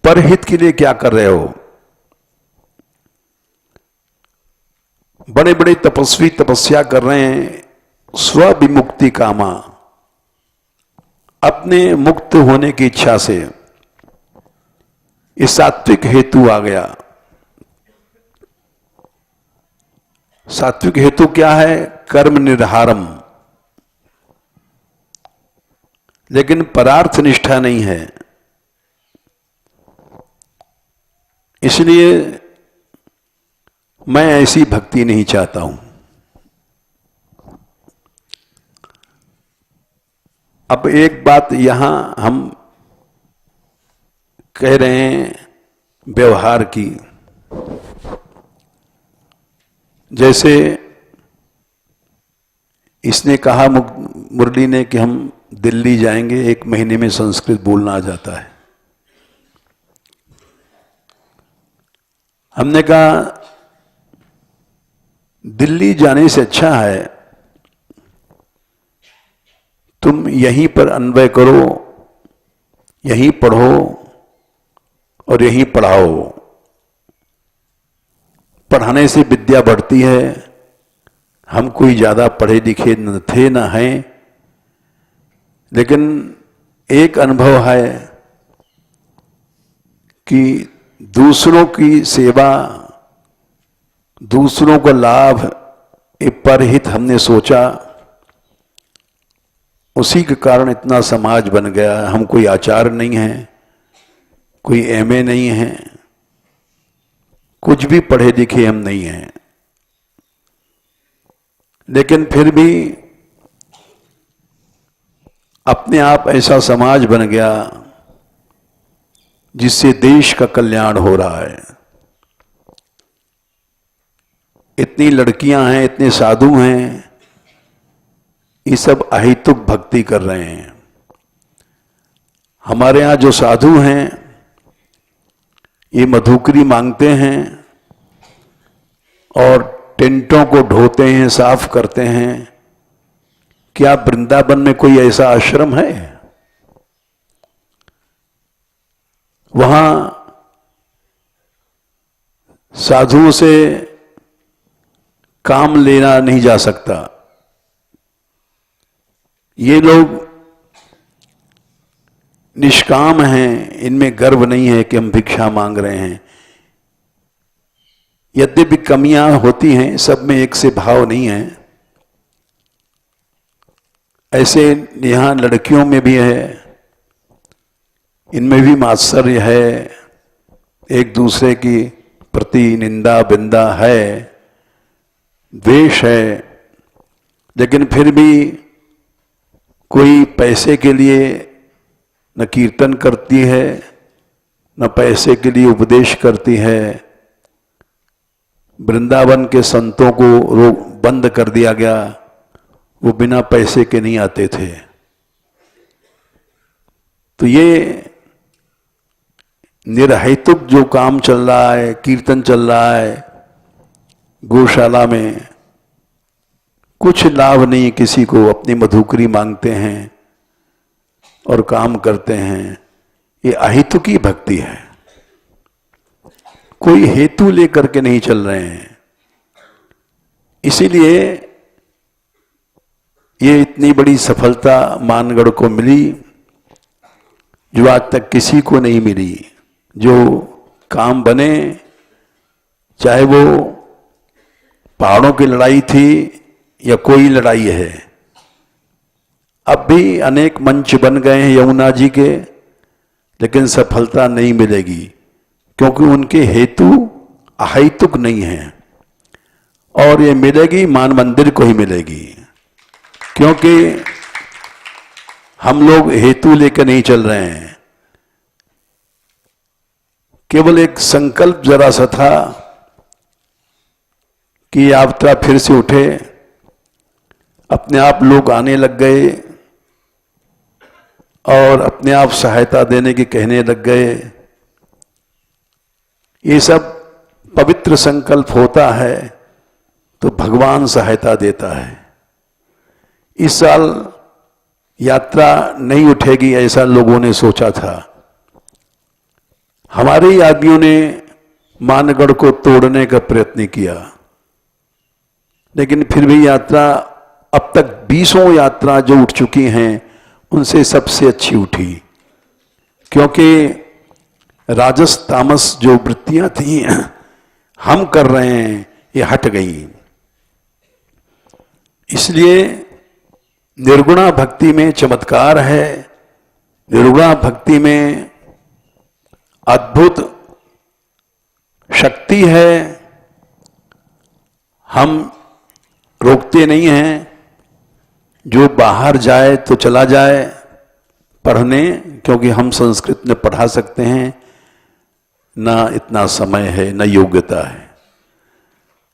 परहित के लिए क्या कर रहे हो? बड़े बड़े तपस्वी तपस्या कर रहे हैं स्व विमुक्ति कामा, अपने मुक्त होने की इच्छा से। इस सात्विक हेतु आ गया। सात्विक हेतु क्या है? कर्म निर्हारम, लेकिन परार्थ निष्ठा नहीं है। इसलिए मैं ऐसी भक्ति नहीं चाहता हूं। अब एक बात यहां हम कह रहे हैं व्यवहार की, जैसे इसने कहा मुरली ने कि हम दिल्ली जाएंगे, 1 महीने में संस्कृत बोलना आ जाता है। हमने कहा दिल्ली जाने से अच्छा है तुम यहीं पर अन्वय करो यहीं पढ़ो और यहीं पढ़ाओ। पढ़ाने से विद्या बढ़ती है। हम कोई ज्यादा पढ़े लिखे न थे न हैं, लेकिन एक अनुभव है कि दूसरों की सेवा, दूसरों को लाभ, ये परहित हमने सोचा, उसी के कारण इतना समाज बन गया। हम कोई आचार्य नहीं है, कोई एमए नहीं है, कुछ भी पढ़े लिखे हम नहीं हैं, लेकिन फिर भी अपने आप ऐसा समाज बन गया जिससे देश का कल्याण हो रहा है। इतनी लड़कियां हैं, इतने साधु हैं, ये सब अहेतुक भक्ति कर रहे हैं। हमारे यहां जो साधु हैं ये मधुकरी मांगते हैं और टेंटों को ढोते हैं, साफ करते हैं। क्या वृंदावन में कोई ऐसा आश्रम है? वहां साधुओं से काम लेना नहीं जा सकता। ये लोग निष्काम हैं, इनमें गर्व नहीं है कि हम भिक्षा मांग रहे हैं। यद्यपि कमियां होती हैं, सब में एक से भाव नहीं है। ऐसे यहां लड़कियों में भी है, इनमें भी मात्सर्य है, एक दूसरे की प्रति निंदा बिंदा है, द्वेष है। लेकिन फिर भी कोई पैसे के लिए न कीर्तन करती है, न पैसे के लिए उपदेश करती है। वृंदावन के संतों को बंद कर दिया गया, वो बिना पैसे के नहीं आते थे। तो ये निर्हेतुक जो काम चल रहा है, कीर्तन चल रहा है गौशाला में, कुछ लाभ नहीं किसी को, अपनी मधुकरी मांगते हैं और काम करते हैं। ये अहेतुकी भक्ति है, कोई हेतु लेकर के नहीं चल रहे हैं। इसीलिए ये इतनी बड़ी सफलता मानगढ़ को मिली जो आज तक किसी को नहीं मिली। जो काम बने, चाहे वो पहाड़ों की लड़ाई थी या कोई लड़ाई है, अब भी अनेक मंच बन गए हैं यमुना जी के, लेकिन सफलता नहीं मिलेगी क्योंकि उनके हेतु अहेतुक नहीं है। और ये मिलेगी मान मंदिर को ही मिलेगी, क्योंकि हम लोग हेतु लेकर नहीं चल रहे हैं। केवल एक संकल्प जरा सा था कि यात्रा फिर से उठे, अपने आप लोग आने लग गए और अपने आप सहायता देने की कहने लग गए। ये सब पवित्र संकल्प होता है तो भगवान सहायता देता है। इस साल यात्रा नहीं उठेगी ऐसा लोगों ने सोचा था। हमारे ही आदमियों ने मानगढ़ को तोड़ने का प्रयत्न किया, लेकिन फिर भी यात्रा अब तक 20 यात्रा जो उठ चुकी हैं उनसे सबसे अच्छी उठी, क्योंकि राजस तामस जो वृत्तियां थी हम कर रहे हैं ये हट गई। इसलिए निर्गुणा भक्ति में चमत्कार है, निर्गुणा भक्ति में अद्भुत शक्ति है। हम रोकते नहीं हैं, जो बाहर जाए तो चला जाए पढ़ने, क्योंकि हम संस्कृत में पढ़ा सकते हैं, ना इतना समय है ना योग्यता है।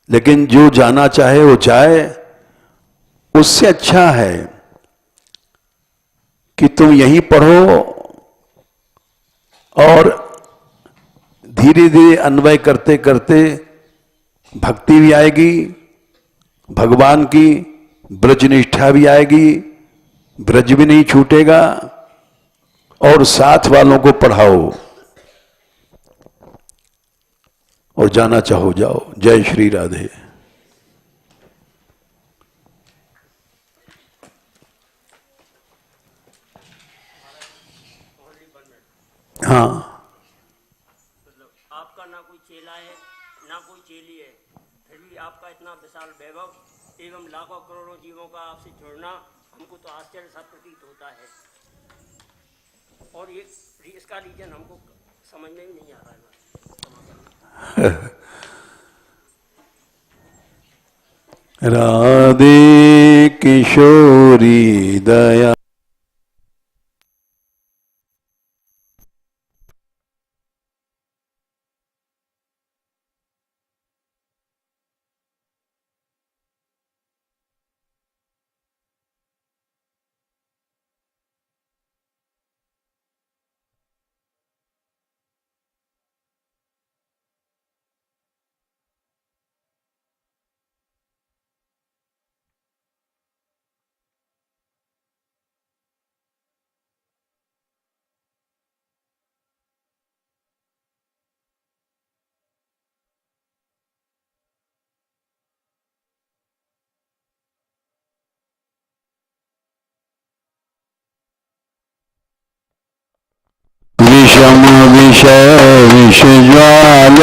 लेकिन जो जाना चाहे वो जाए। उससे अच्छा है कि तुम यहीं पढ़ो और धीरे धीरे अन्वय करते करते भक्ति भी आएगी, भगवान की ब्रज निष्ठा भी आएगी, ब्रज भी नहीं छूटेगा और साथ वालों को पढ़ाओ, और जाना चाहो जाओ। जय श्री राधे। हाँ,
मतलब आपका ना कोई चेला है ना कोई चेली है, फिर भी आपका इतना विशाल वैभव एवं लाखों करोड़ों जीवों का आपसे जुड़ना हमको तो आश्चर्य सा प्रतीत होता है। और ये इसका रीजन हमको समझ में ही नहीं आ रहा है।
राधे किशोरी दया। विषम विषय विष ज्वाल